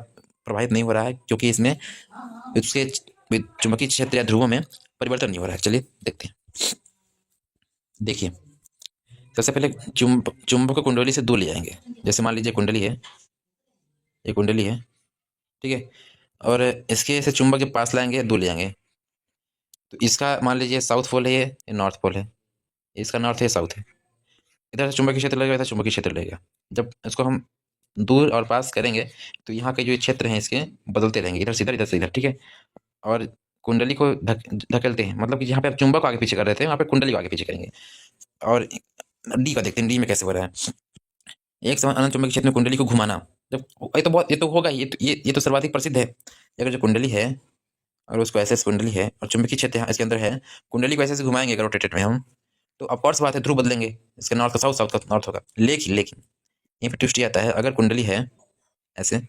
प्रवाहित नहीं हो रहा है, क्योंकि इसमें उसके चुंबकीय क्षेत्र या ध्रुवों में परिवर्तन नहीं हो रहा है। चलिए देखते हैं। देखिए सबसे पहले चुंबक कुंडली से 2 ले जाएंगे। जैसे मान लीजिए कुंडली है, ये कुंडली है, ठीक है, और इसके से चुंबक के पास लाएंगे, 2 ले जाएंगे। तो इसका मान लीजिए साउथ पोल है, ये नॉर्थ पोल है, इसका नॉर्थ है, साउथ है। इधर से चुंबकीय क्षेत्र लगेगा, इधर चुंबकीय क्षेत्र लगेगा। जब इसको हम दूर और पास करेंगे तो यहाँ के जो क्षेत्र हैं इसके बदलते रहेंगे, इधर से इधर, ठीक है। और कुंडली को धकेलते हैं, मतलब कि जहाँ पे आप चुंबक को आगे पीछे कर रहे थे वहाँ पे कुंडली को आगे पीछे करेंगे। और डी का देखते हैं, डी में कैसे हो रहा है। एक समान अनंत चुंबकीय क्षेत्र में कुंडली को घुमाना, जब ये तो होगा, ये तो सर्वाधिक प्रसिद्ध है। अगर जो कुंडली है और उसको ऐसे कुंडली है और चुंबकीय क्षेत्र यहाँ इसके अंदर है, कुंडली को ऐसे घुमाएंगे अगर रोटेटेड में हम, तो ऑफकोर्स बात है ध्रुव बदलेंगे, इसका नॉर्थ का साउथ, साउथ का नॉर्थ होगा। लेकिन यहाँ पे ट्विस्ट ये आता है, अगर कुंडली है ऐसे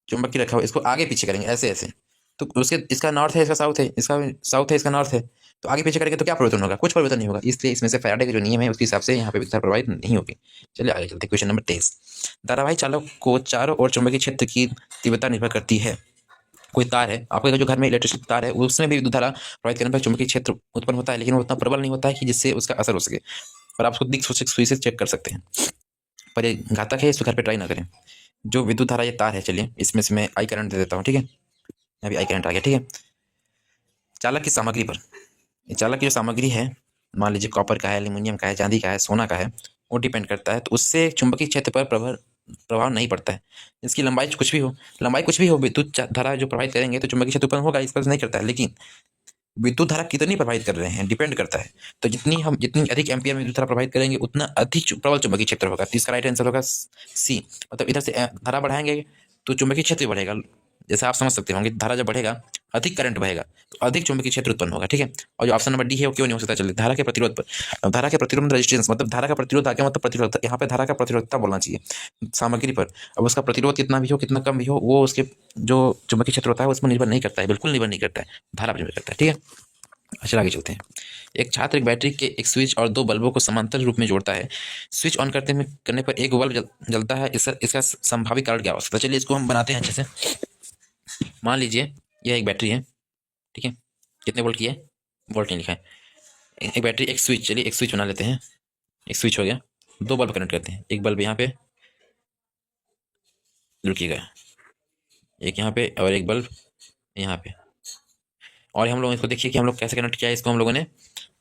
चुंबक की रखा हुआ, इसको आगे पीछे करेंगे ऐसे ऐसे, तो उसके इसका नॉर्थ है, इसका साउथ है, इसका साउथ है, इसका नॉर्थ है, तो आगे पीछे करेंगे तो क्या परिवर्तन होगा, कुछ परिवर्तन नहीं होगा। इसलिए इसमें से फैराडे का जो नियम है उसके हिसाब से यहाँ पे विद्युत प्रवाहित नहीं होगी। चलिए आगे चलते हैं। Question number 23। धारावाही चालक को चारों ओर चुंबकीय क्षेत्र की तीव्रता निर्भर करती है। कोई तार है, आपके जो घर में इलेक्ट्रिसिटी तार है उसमें भी विद्युत धारा प्रवाहित करने पर चुंबकीय क्षेत्र उत्पन्न होता है, लेकिन वो उतना प्रबल नहीं होता है कि जिससे उसका असर हो सके। और आप उसको दिख सुई से चेक कर सकते हैं, पर ये घातक है, इसको घर पे ट्राई ना करें। जो विद्युत धारा ये तार है, चलिए इसमें से मैं आई करंट दे देता हूँ, ठीक है। अभी आई करंट आ गया, ठीक है। चालक की सामग्री पर, ये चालक की जो सामग्री है, मान लीजिए कॉपर का है, एल्यूमिनियम का है, चांदी का है, सोना का है, वो डिपेंड करता है, तो उससे चुंबकीय क्षेत्र पर प्रभाव नहीं पड़ता है। इसकी लंबाई कुछ भी हो, विद्युत धारा जो प्रभावित करेंगे तो चुंबकीय क्षेत्र उत्पन्न होगा, इस पर नहीं करता है। लेकिन विद्युत धारा कितनी प्रभावित कर रहे हैं डिपेंड करता है। तो जितनी अधिक एम्पियर में विद्युत धारा प्रभावित करेंगे उतना अधिक प्रबल चुंबकीय क्षेत्र होगा। तो इसका राइट आंसर होगा सी। मतलब इधर से धारा बढ़ाएंगे तो चुंबकीय क्षेत्र बढ़ेगा। जैसे आप समझ सकते होंगे, धारा जब बढ़ेगा अधिक करंट बहेगा तो अधिक चुंबकीय क्षेत्र उत्पन्न होगा, ठीक है। और जो ऑप्शन नंबर डी है वो क्यों नहीं हो सकता, चलिए धारा के प्रतिरोध पर। अब धारा के प्रतिरोध रेजिस्टेंस, मतलब धारा का प्रतिरोध आ गया, मतलब प्रतिरोध, यहाँ पे धारा का प्रतिरोधकता बोलना चाहिए सामग्री पर। अब उसका प्रतिरोध कितना भी हो, कितना कम भी हो, वो उसके जो चुंबकीय क्षेत्र होता है उसमें निर्भर नहीं करता है, बिल्कुल निर्भर नहीं करता है, धारा पर निर्भर करता है, ठीक है। अच्छा आगे चलते हैं। एक छात्र एक बैटरी के एक स्विच और 2 बल्बों को समांतर रूप में जोड़ता है। स्विच ऑन करने पर एक बल्ब जलता है, इसका संभावित कारण क्या हो सकता है। चलिए इसको हम बनाते हैं अच्छे से। मान लीजिए यह एक बैटरी है, ठीक है, कितने वोल्ट की है, वोल्ट नहीं लिखा है। एक बैटरी, एक स्विच, चलिए एक स्विच बना लेते हैं। एक स्विच हो गया, 2 बल्ब कनेक्ट करते हैं, एक बल्ब यहाँ पे, रुकिएगा, एक यहाँ पे और एक बल्ब यहाँ पे। और हम लोग इसको देखिए कि हम लोग कैसे कनेक्ट किया है इसको, हम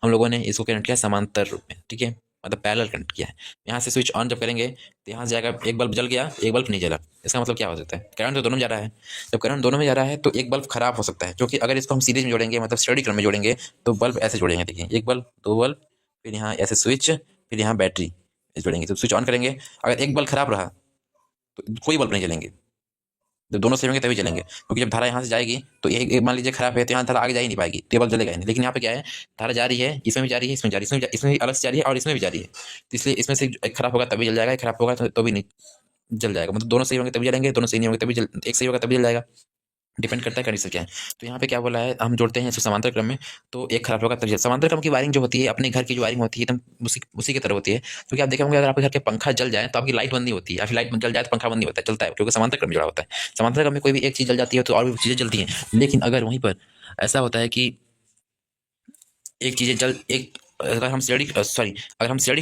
लोगों ने इसको कनेक्ट किया समांतर रूप में, ठीक है, मतलब पैरेलल कनेक्ट किया है। यहाँ से स्विच ऑन जब करेंगे तो यहाँ से जाएगा, एक बल्ब जल गया, एक बल्ब नहीं जला। इसका मतलब क्या हो सकता है, करंट तो दोनों में जा रहा है। जब करंट दोनों में जा रहा है तो एक बल्ब खराब हो सकता है, क्योंकि अगर इसको हम सीरीज में जोड़ेंगे, मतलब स्टडी क्रम में जोड़ेंगे, तो बल्ब ऐसे जोड़ेंगे, देखिए एक बल्ब, 2 बल्ब, फिर यहाँ ऐसे स्विच, फिर यहाँ बैटरी जोड़ेंगे। तो स्विच ऑन करेंगे, अगर एक बल्ब खराब रहा तो कोई बल्ब नहीं जलेंगे, जब दोनों सही होंगे तभी जलेंगे, क्योंकि जब धारा यहाँ से जाएगी तो ये मान लीजिए खराब है तो यहाँ धारा आगे जा ही नहीं पाएगी, तो ये बल्ब जलेगा ही नहीं। लेकिन यहाँ पे क्या है, धारा जा रही है, इसमें भी जा रही है, इसमें जा रही है, इसमें भी अलग से जा रही है और इसमें भी जा रही है, तो इसलिए इसमें से एक खराब होगा तभी जल जाएगा, एक खराब होगा तो भी नहीं जल जाएगा। मतलब दोनों सही होंगे तभी जलेंगे, दोनों सही नहीं होंगे तभी एक सही होगा तभी जल जाएगा। डिपेंड करता है कंडीशन क्या है। तो यहाँ पे क्या बोला है, हम जोड़ते हैं इसको समांतर क्रम में, तो एक खराब होगा तभी समांतर क्रम की वायरिंग जो होती है, अपने घर की जो वायरिंग होती है एकदम उसी की तरह होती है। क्योंकि आप देखे होंगे अगर आपके घर के पंखा जल जाए तो आपकी लाइट बंद नहीं होती है, या फिर लाइट जल जाए तो पंखा बंद नहीं होता है, चलता है, क्योंकि समांतर क्रम जुड़ा होता है। समांतर क्रम में कोई भी एक चीज़ जल जाती है तो और भी चीज़ें जलती हैं। लेकिन अगर वहीं पर ऐसा होता है कि एक चीज़ें जल एक अगर हम श्रेणी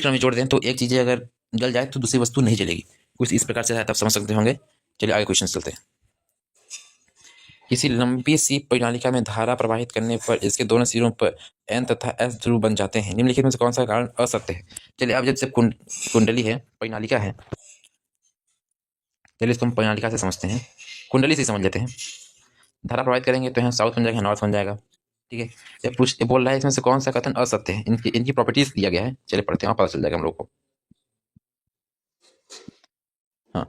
क्रम में जोड़ दें तो एक चीज़ें अगर जल जाए तो दूसरी वस्तु नहीं जलेगी। कुछ इस प्रकार से है, तब समझ सकते होंगे। चलिए आगे क्वेश्चन चलते हैं। किसी लंबी सी प्रणालिका में धारा प्रवाहित करने पर इसके दोनों सिरों पर N तथा S ध्रुव बन जाते हैं। निम्नलिखित में से कौन सा कारण असत्य है? चलिए अब जैसे कुंडली है, प्रणालिका है, चलिए इसको हम प्रणालिका से समझते हैं, कुंडली से समझ लेते हैं। धारा प्रवाहित करेंगे तो यहाँ साउथ बन जाएगा, नॉर्थ बन जाएगा। ठीक है, ये बोल रहा है इसमें से कौन सा कथन असत्य है, इनकी प्रॉपर्टीज दिया गया है। चलिए पढ़ते हैं, पता चल जाएगा हम लोग को। हाँ,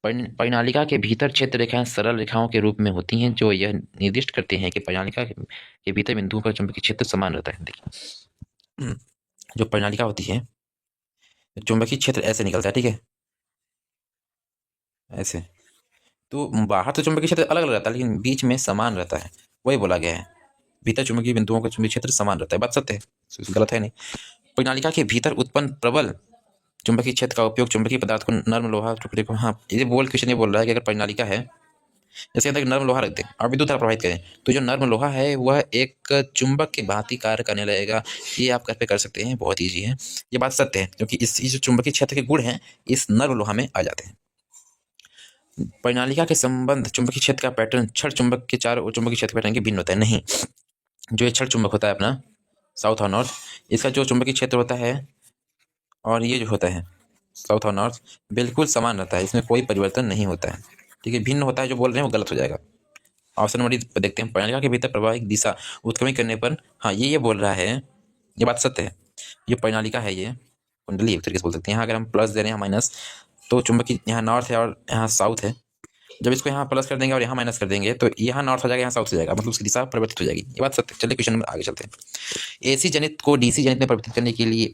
प्रणालिका के भीतर क्षेत्र रेखाएं सरल रेखाओं के रूप में होती हैं जो यह निर्दिष्ट करते हैं कि प्रणालिका के भीतर बिंदुओं का चुंबकीय क्षेत्र समान रहता है। देखिए जो प्रणालिका होती है, चुंबकीय क्षेत्र ऐसे निकलता है, ठीक है, ऐसे। तो बाहर तो चुंबकीय क्षेत्र अलग अलग रहता है लेकिन बीच में समान रहता है, वही बोला गया है। भीतर चुंबकीय बिंदुओं का चुंबकीय क्षेत्र समान रहता है, बात सत्य है, गलत है नहीं। प्रणालिका के भीतर उत्पन्न प्रबल चुंबकीय क्षेत्र का उपयोग चुंबकीय पदार्थ को नर्म लोहा टुकड़े को, हाँ ये क्वेश्चन ये बोल रहा है कि अगर प्रणालिका है, जैसे अंदर नर्म लोहा रख दें और विद्युत धारा प्रवाहित करें तो जो नर्म लोहा है वह एक चुंबक के भांति कार्य करने लगेगा। ये आप घर पे कर सकते हैं, बहुत ईजी है, ये बात सत्य है, क्योंकि इस जो चुंबकीय क्षेत्र के गुण हैं इस नर्म लोहा में आ जाते हैं। प्रणालिका के संबंध चुंबकीय क्षेत्र का पैटर्न छड़ चुंबक के चारों चुंबकीय क्षेत्र पैटर्न के भिन्न होता है। नहीं, जो ये छड़ चुंबक होता है अपना साउथ और नॉर्थ, इसका जो चुंबकीय क्षेत्र होता है और ये जो होता है साउथ और नॉर्थ बिल्कुल समान रहता है, इसमें कोई परिवर्तन नहीं होता है। ठीक है, भिन्न होता है जो बोल रहे हैं वो गलत हो जाएगा। ऑप्शन नंबर पर देखते हैं, प्रणालिका के भीतर प्रवाहित दिशा उत्क्रमित करने पर, हाँ ये बोल रहा है, ये बात सत्य है। ये प्रणालिका है, ये कुंडली एक तरीके से बोल सकते हैं। यहाँ अगर हम प्लस दे रहे हैं माइनस, तो चुंबकीय यहाँ नॉर्थ है और यहाँ साउथ है, जब इसको यहाँ प्लस कर देंगे और यहाँ माइनस कर देंगे तो यहाँ नॉर्थ हो जाएगा, यहाँ साउथ हो जाएगा, मतलब उसकी दिशा परिवर्तित हो जाएगी, ये बात सत्य। चलिए क्वेश्चन नंबर आगे चलते हैं। AC जनित को DC जनित में परिवर्तित करने के लिए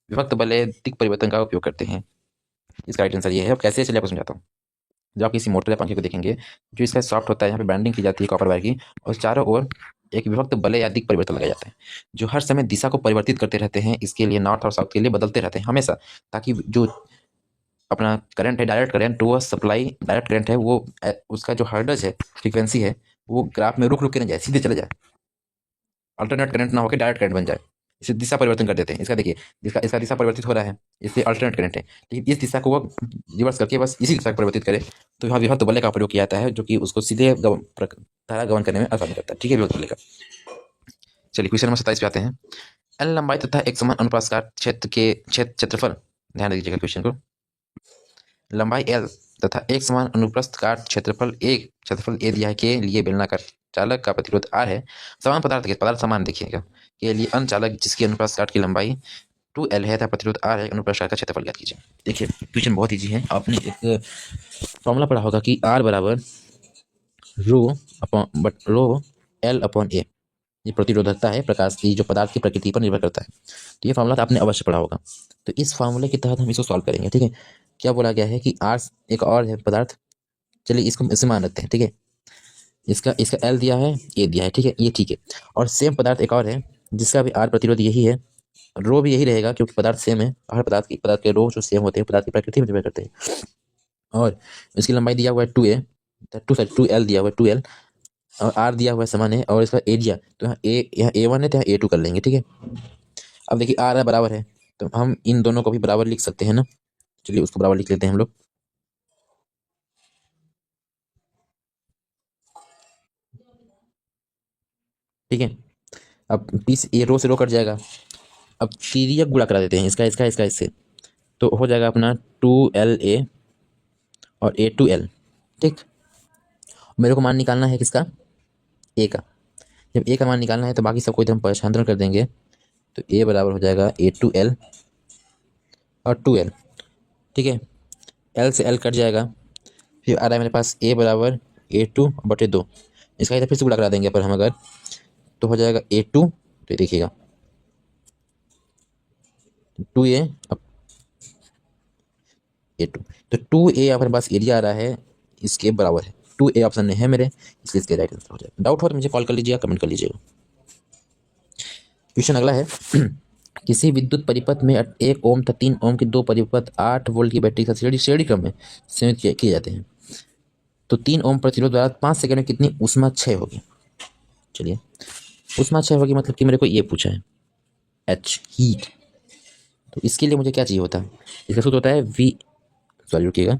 विभक्त बल दिक् परिवर्तन का उपयोग करते हैं। इसका राइट आंसर ये है। अब कैसे, चलिए आपको समझाता हूँ। जब आप किसी मोटर या पंखे को देखेंगे, जो इसका सॉफ्ट होता है, यहाँ पे बैंडिंग की जाती है कॉपर वायर की, और चारों ओर एक विभक्त बल या दिक् परिवर्तन लगाया जाता है जो हर समय दिशा को परिवर्तित करते रहते हैं। इसके लिए नॉर्थ और साउथ के लिए बदलते रहते हैं हमेशा, ताकि जो अपना करंट है, डायरेक्ट करंट वो सप्लाई डायरेक्ट करंट है, वो उसका जो हर्डज है, फ्रीक्वेंसी है, वो ग्राफ में रुक रुक के नहीं जाए, सीधे चले जाए, अल्टरनेट करंट ना होकर डायरेक्ट करंट बन जाए। इसे दिशा परिवर्तन कर देते हैं। इसका देखिए, इसका दिशा परिवर्तित हो रहा है, इसलिए अल्टरनेट करंट है, लेकिन इस दिशा को वो रिवर्स करके बस इसी दिशा को परिवर्तित करे तो यहाँ विभक्त बल का प्रयोग किया जाता है, जो कि उसको सीधे धारा गमन करने में आसानी करता है। ठीक है, विभक्त बल का। चलिए क्वेश्चन नंबर 27 पे आते हैं। एल लंबाई तथा एक समान अनुप्रस्थ क्षेत्र के क्षेत्रफल, ध्यान दीजिएगा क्वेश्चन को, लंबाई L तथा एक समान अनुप्रस्थ काट क्षेत्रफल ए दिया है के लिए बेलनाकार चालक का प्रतिरोध R है। समान पदार्थ समान देखिएगा के लिए अन्य चालक जिसकी अनुप्रस्थ काट की लंबाई 2L है तथा प्रतिरोध R है, अनुप्रस्थ काट का क्षेत्रफल ज्ञात कीजिए। देखिए क्वेश्चन बहुत ईजी है, आपने एक फॉर्मूला पढ़ा होगा कि R बराबर रो L अपॉन A, ये प्रतिरोधकता है प्रकाश की जो पदार्थ की प्रकृति पर निर्भर करता है। तो ये फॉर्मूला आपने अवश्य पढ़ा होगा। तो इस फॉर्मूले के तहत हम इसको सॉल्व करेंगे। ठीक है, क्या बोला गया है कि R एक और है पदार्थ, चलिए इसको इसे मान लेते हैं। ठीक है, इसका L दिया है, A दिया है, ठीक है, ये ठीक है। और सेम पदार्थ एक और है जिसका भी R प्रतिरोध यही है, रो भी यही रहेगा, क्योंकि पदार्थ सेम है। हर पदार्थ के रो जो सेम होते हैं पदार्थ की प्रकृति में निर्भर करते हैं। और इसकी लंबाई दिया हुआ है 2L दिया हुआ है 2L, और R दिया हुआ है समान है, और इसका एरिया तो यहाँ A1 है तो यहाँ A2 कर लेंगे। ठीक है, अब देखिए R है बराबर है, तो हम इन दोनों को भी बराबर लिख सकते हैं ना। चलिए उसको बराबर लिख लेते हैं हम लोग। ठीक है, अब पीस ये रो से रो कट जाएगा। अब तिर्यक गुणा करा देते हैं इसका इससे, तो हो जाएगा अपना 2LA और A2L। ठीक, मेरे को मान निकालना है किसका, A का। जब A का मान निकालना है तो बाकी सबको इधर हम पक्षांतरण कर देंगे, तो A बराबर हो जाएगा A2L और 2L। ठीक है, L से L कट जाएगा, फिर आ रहा है मेरे पास A बराबर A2/2। इसका इधर फिर से गुणा करा देंगे पर हम अगर, तो हो जाएगा A2, तो देखिएगा 2A A2, तो 2A अपने पास एरिया आ रहा है इसके बराबर है। 2A ऑप्शन में है मेरे, इसलिए इसके राइट आंसर हो जाएगा। डाउट हो तो मुझे कॉल कर लीजिएगा, कमेंट कर लीजिएगा। क्वेश्चन अगला है किसी विद्युत परिपथ में 1 ओम तथा 3 ओम के दो परिपथ 8 वोल्ट की बैटरी का श्रेणी क्रम में सीमित किए जाते हैं, तो 3 ओम प्रतिरोध द्वारा 5 सेकंड में कितनी ऊष्मा क्षय होगी। चलिए, ऊष्मा क्षय होगी मतलब कि मेरे को ये पूछा है H हीट, तो इसके लिए मुझे क्या चाहिए होता है, इसका सूत्र होता है V, सॉरी रुकिएगा,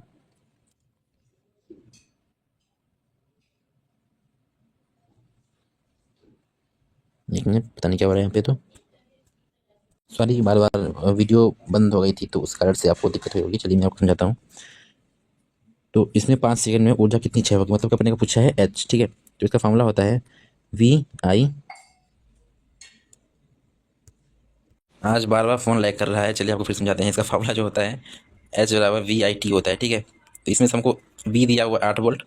एक मिनट, पता नहीं क्या हो रहा है यहाँ पे, तो सॉरी बार बार वीडियो बंद हो गई थी तो उस कारण से आपको दिक्कत हुई होगी। चलिए मैं आपको समझाता हूँ। तो इसमें 5 सेकंड में ऊर्जा कितनी क्षय होगी, मतलब अपने को पूछा है H, ठीक है। तो इसका फॉर्मूला होता है VI, आज बार बार फ़ोन लैग कर रहा है, चलिए आपको फिर समझाते हैं। इसका फॉर्मूला जो होता है H/VIT होता है, ठीक है। तो इसमें से हमको V दिया हुआ 8 वोल्ट,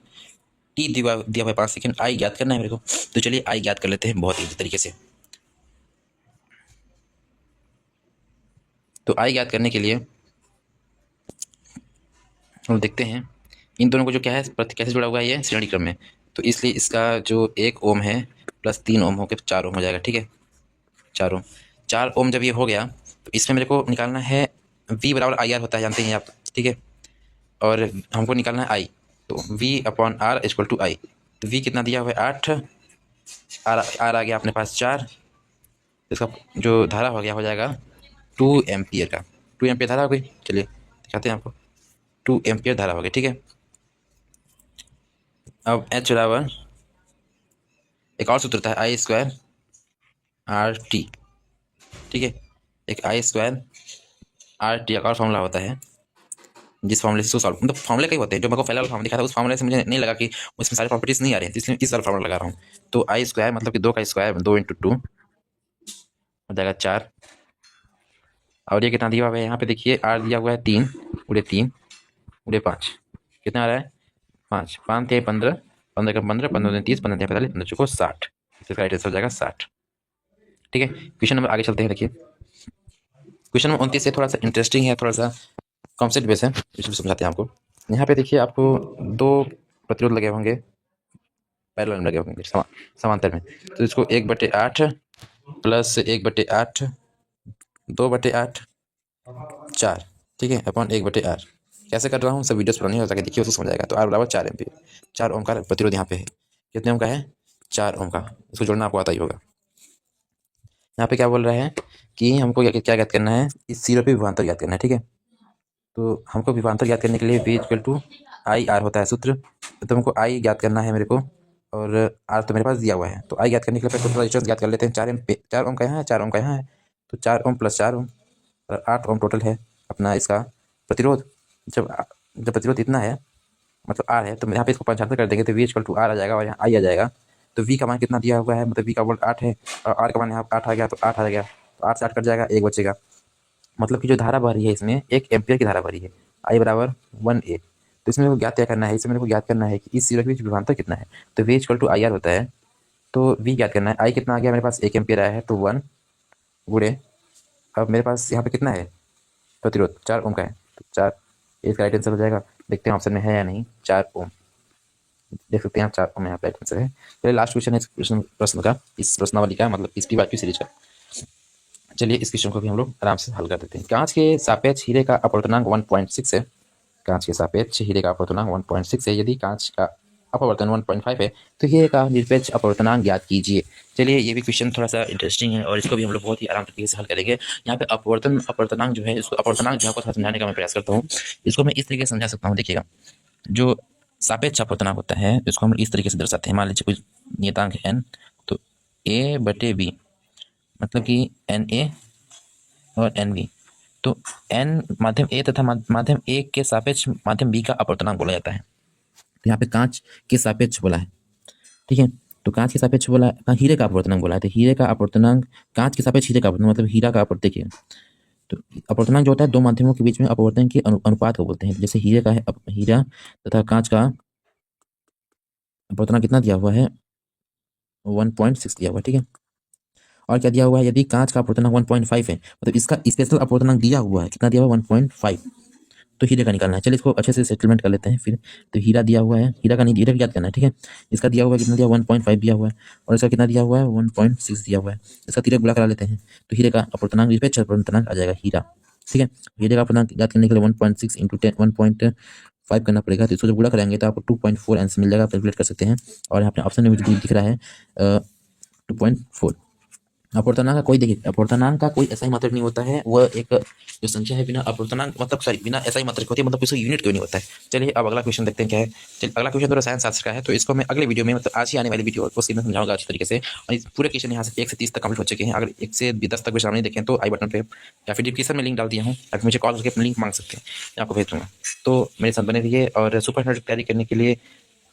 T दिया हुआ 5 सेकंड, I ज्ञात करना है मेरे को। तो चलिए I ज्ञात कर लेते हैं बहुत ईजी तरीके से। तो I ज्ञात करने के लिए हम देखते हैं इन दोनों को जो क्या है कैसे जुड़ा हुआ है, ये श्रेणी क्रम में। तो इसलिए इसका जो 1 ओम है प्लस 3 ओम होकर 4 ओम हो जाएगा, ठीक है। 4 ओम जब ये हो गया तो इसमें मेरे को निकालना है V बराबर IR होता है, जानते हैं आप, ठीक है। और हमको निकालना है I, तो V/R=I। तो V कितना दिया हुआ है 8, R आ गया अपने पास 4, इसका जो धारा हो जाएगा 2 एम्पियर का। 2 एम्पियर धारा हो गई, चलिए दिखाते हैं आपको। 2 एम्पियर धारा हो गई, ठीक है। अब H बराबर एक और सूत्र होता है I²RT, ठीक है। एक I²RT का और फॉर्मूला होता है, जिस फॉर्मूले से सॉल्व, मतलब फॉर्मूले कई होते हैं, जो मेरे को पहले वाला फॉर्मूला दिखा था उस फॉर्मूले से मुझे नहीं लगा कि उसमें सारी प्रॉपर्टीज नहीं आ रही हैं, इसलिए इस वाला फॉर्मूला लगा रहा हूँ। तो I² मतलब कि 2 का स्क्वायर 2 × 2 हो जाएगा 4, और ये कितना दिया हुआ है यहाँ पे देखिए, R दिया हुआ है 3 × 3 × 5, कितना आ रहा है 5, 5 × 15, 15 का 15, 15 × 30, 15 × 45, 15 × 60, इसका राइट आंसर हो जाएगा 60, ठीक है। क्वेश्चन नंबर आगे चलते हैं। देखिए क्वेश्चन नंबर 29 से थोड़ा सा इंटरेस्टिंग है, थोड़ा सा कॉन्सेप्ट बेस है, इसलिए समझाते हैं आपको। यहाँ पे देखिए आपको 2 प्रतिरोध लगे होंगे, पैरेलल में लगे होंगे समांतर में, तो इसको 1/8 प्लस 1/8 2/8 4, ठीक है, अपॉन 1/8। कैसे कर रहा हूँ सब वीडियोस पुरानी हो सके देखिए, उसको समझ आएगा। तो R बराबर 4 एम्पियर, 4 ओम का प्रतिरोध यहाँ पे है। कितने ओम का है 4 ओम का, इसको जोड़ना आपको आता ही होगा। यहाँ पे क्या बोल रहा है कि हमको क्या ज्ञात करना है, इस सिरे पे विभवांतर ज्ञात करना है, ठीक है। तो हमको विभवांतर ज्ञात करने के लिए V=IR होता है सूत्र, तो हमको I ज्ञात करना है मेरे को, और R तो मेरे पास दिया हुआ है। तो I ज्ञात करने के लिए टोटल रेजिस्टेंस ज्ञात कर लेते हैं। 4 ओम का यहाँ है, 4 ओम का यहाँ है, तो 4 ओम प्लस 4 ओम और 8 ओम टोटल है अपना इसका प्रतिरोध। जब प्रतिरोध इतना है मतलब R है, तो यहाँ पे इसको 75 कर देंगे तो V=R आ जाएगा, और यहाँ I आ जाएगा। तो V का मान कितना दिया हुआ है, मतलब V का वोल्ट 8 है, और R का मान यहाँ 8 आ गया, तो 8 आ गया, तो 8 से 8 कट जाएगा, 1 बचेगा। मतलब कि जो धारा बह रही है इसमें 1 एम्पियर की धारा बह रही है, I बराबर 1A। तो इसमें मेरे को ज्ञात क्या करना है, इसमें मेरे को ज्ञात करना है कि इस सिरे के बीच विभवांतर कितना है। तो V=IR होता है, तो V ज्ञात करना है। I कितना आ गया मेरे पास, 1 एम्पियर आया है, तो 1 गुणे, अब मेरे पास यहाँ पे कितना है प्रतिरोध, 4 ओम का है, तो 4, इसका राइट आंसर हो जाएगा। देखते हैं ऑप्शन में है या नहीं, 4 ओम, देख सकते हैं आप 4 ओम यहाँ पे राइट आंसर है। चलिए लास्ट क्वेश्चन है इस प्रश्न का, इस प्रश्नावली का, मतलब इस PYQ सीरीज का। चलिए इस क्वेश्चन को भी हम लोग आराम से हल कर देते हैं। कांच के सापेक्ष हीरे का अपवर्तनांक 1.6 है, कांच के सापेक्ष हीरे का अपवर्तनांक 1.6 है। यदि कांच का अपवर्तन 1.5 है तो हीरे का निरपेक्ष अपवर्तनांक ज्ञात कीजिए। चलिए ये भी क्वेश्चन थोड़ा सा इंटरेस्टिंग है, और इसको भी हम लोग बहुत ही आराम तरीके से हल करेंगे। यहाँ पे अपवर्तनांक जो है, इसको अपवर्तनांक जो है थोड़ा समझाने का मैं प्रयास करता हूँ। इसको मैं इस तरीके से समझा सकता हूँ। देखिएगा, जो सापेक्ष अपवर्तनांक होता है इसको हम इस तरीके से दर्शाते हैं। मान लीजिए कोई नियतांक है n, तो A/B मतलब कि NA और NB, तो n माध्यम A तथा माध्यम A के सापेक्ष माध्यम B का अपवर्तनांक बोला जाता है। तो यहाँ पे कांच के सापेक्ष बोला है, ठीक है। तो कांच के सापेक्ष बोला है, हीरे का अपवर्तनांक बोला है, तो हीरे का अपवर्तनांक, कांच के सापेक्ष हीरे का अपवर्तनांक मतलब हीरा का अपवर्तन। देखिए, तो अपवर्तनांक जो होता है दो माध्यमों के बीच में अपवर्तन के अनुपात को बोलते हैं। जैसे हीरे का है हीरा तथा कांच का अपवर्तनांक कितना दिया हुआ है, 1.6 दिया हुआ है, ठीक है। और क्या दिया हुआ है, यदि कांच का अपवर्तनांक 1.5 है, मतलब इसका स्पेशल अपवर्तनांक दिया हुआ है, कितना दिया हुआ है, 1.5, तो हीरे का निकालना है। चलिए इसको अच्छे से सेटलमेंट कर लेते हैं फिर। तो हीरा दिया हुआ है, हीरा का नहीं, हीरा याद करना है, ठीक है। इसका दिया हुआ है कितना दिया, 1.5 दिया हुआ है, और इसका कितना दिया हुआ है, 1.6 दिया हुआ है। इसका तिरक गुणा करा लेते हैं, तो हीरे का अपवर्तनांक, निरपेक्ष अपवर्तनांक आ जाएगा हीरा, ठीक है। हीरे का अपवर्तनांक याद करने के लिए 1.6 इंटू 1.5 करना पड़ेगा, तो इसको जब गुणा करेंगे तो आपको 2.4 आंसर मिल जाएगा, कैलकुलेट कर सकते हैं। और यहाँ पे ऑप्शन में मुझे दिख रहा है 2.4। अपवर्तनांक का कोई, देखिए अपवर्तनांक का कोई ऐसा ही मात्रक नहीं होता है, वह एक जो संख्या है बिना अपवर्तनांक, मतलब सॉरी बिना ऐसा ही मात्रक होती है, मतलब इसका यूनिट क्यों नहीं होता है। चलिए अब अगला क्वेश्चन देखते हैं क्या है। चलिए अगला क्वेश्चन तो रसायन शास्त्र का है, तो इसको मैं अगले वीडियो में, मतलब आज ही आने वाली वीडियो को सीधे समझाऊंगा अच्छी तरीके से। और इस पूरे क्वेश्चन यहाँ से 1 से 30 तक कंप्लीट हो चुके हैं। अगर 1 से 10 तक क्वेश्चन नहीं देखें तो आई बटन पे या फिर डिस्क्रिप्शन में लिंक डाल दिया हूँ, आप मुझे कॉल करके अपना लिंक मांग सकते हैं, मैं आपको भेज दूंगा। तो मेरे साथ बने रहिए, और सुपर नेट तैयारी करने के लिए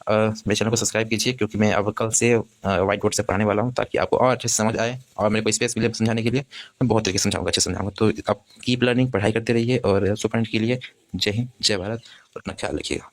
मेरे चैनल को सब्सक्राइब कीजिए, क्योंकि मैं अब कल से व्हाइट बोर्ड से पढ़ाने वाला हूँ, ताकि आपको और अच्छे से समझ आए, और मेरे को स्पेस मिले समझाने के लिए। मैं बहुत तरीके से समझाऊंगा, अच्छे से समझाऊंगा। तो आप कीप लर्निंग, पढ़ाई करते रहिए, और सुपर नेट के लिए जय हिंद, जय भारत, और अपना ख्याल रखिएगा।